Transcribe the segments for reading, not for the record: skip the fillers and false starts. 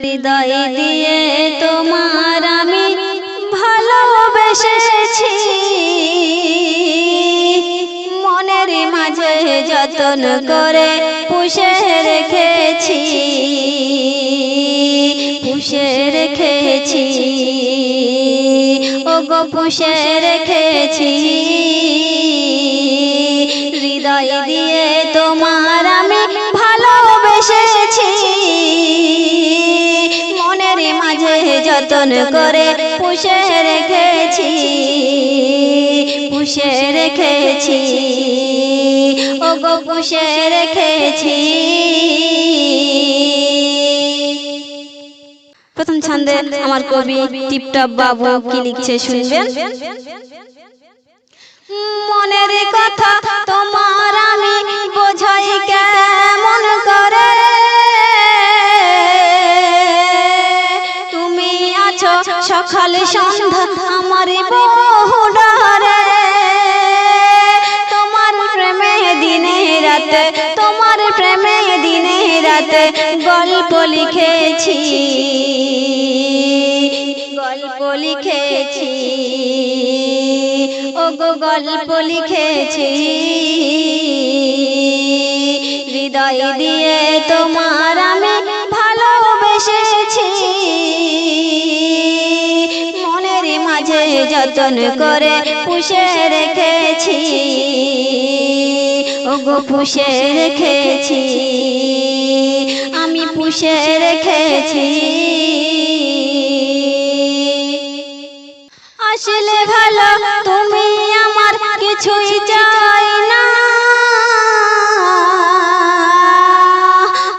হৃদয় দিয়ে তোমার আমি ভালোবেসেছি, মনের মাঝে যতন করে পুষে রেখেছি, পুষে রেখেছি, ওগো পুষে রেখেছি। হৃদয় দিয়ে তোমার আমি ভালোবেসেছি, মনের মাঝে যতন করে পুষে রেখেছি, পুষে রেখেছি, ওগো পুষে রেখেছি। প্রথম ছন্দে আমার কবি টিপটপ বাবু কি লিখছে শুনবেন। মনের কথা তোমার আমি বোঝাই কেমন করে, তুমি আছো সকাল সন্ধ্যা আমার বহু ডরে, তোমার প্রেমে দিনে রাতে, তোমার প্রেমে দিনে রাতে গল্প লিখেছি, গল্প লিখেছি, ওগো গল্প লিখেছি। হৃদয় দিয়ে তোমার আমি ভালোবেসেছি, মনের মাঝে যতন করে পুষে রেখেছি, ওগো পুষে রেখেছি, আমি পুষে রেখেছি। আসলে ভালো তুমি আমার কিছুই চাই না,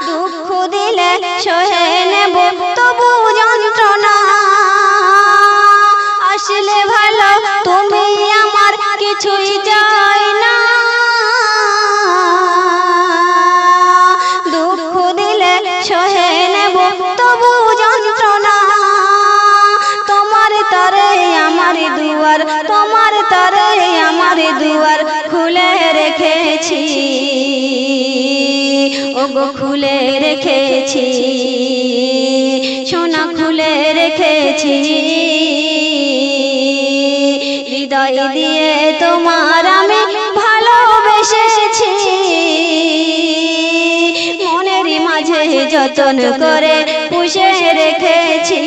দুঃখ দিলে সহে নেব তবু যন্ত্রণা। আসলে ভালো তুমি আমার কিছুই চাই না, দুঃখ দিলে সহে নেব তবু যন্ত্রণা। তোমার তরে আমার দুয়ার, তোমার তরে আমার দুয়ার খুলে রেখেছি, ওগো খুলে রেখেছি, সোনা খুলে রেখেছি। হৃদয় দিয়ে তোমার আমি ভালোবেসেছি, মনের মাঝে যতন করে পুষে রেখেছি,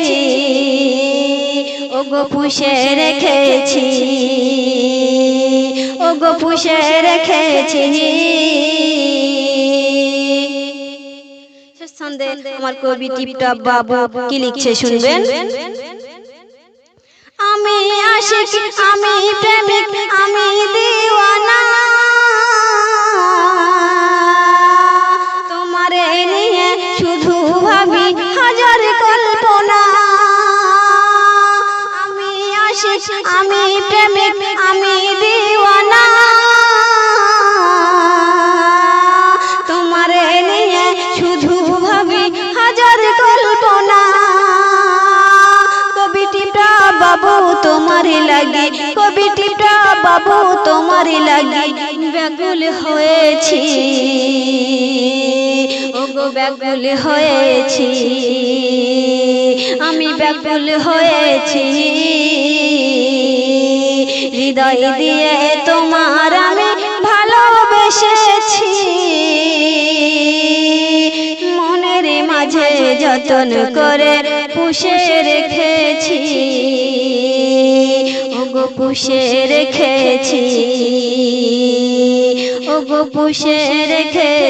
ওগো পুষে রেখেছি, ওগো পুষে রেখেছি। আমার কবি টিপটপ বাবু কি লিখছে শুনবেন। আমি আশিক, আমি প্রেমিক, আমি দিওয়ানা, তোমারে নিয়ে শুধু ভাবি হাজার কল্পনা। আমি আশিক, আমি প্রেমিক, আমি দিওয়ানা, তোমারে নিয়ে শুধু ভাবি হাজার কল্পনা। কবি টিপটপ বাবু তোমারই লাগি, কবি টিপটপ বাবু তোমারই লাগি ব্যাকুল হয়েছি, ওগো ব্যাকুল হয়েছি, আমি ব্যাকুল হয়েছি। হৃদয় দিয়ে তোমার আমি ভালোবেসেছি, মনের মাঝে যতন করে পুষে রেখেছি, ওগো পুষে রেখেছি, ওগো পুষে রেখেছি।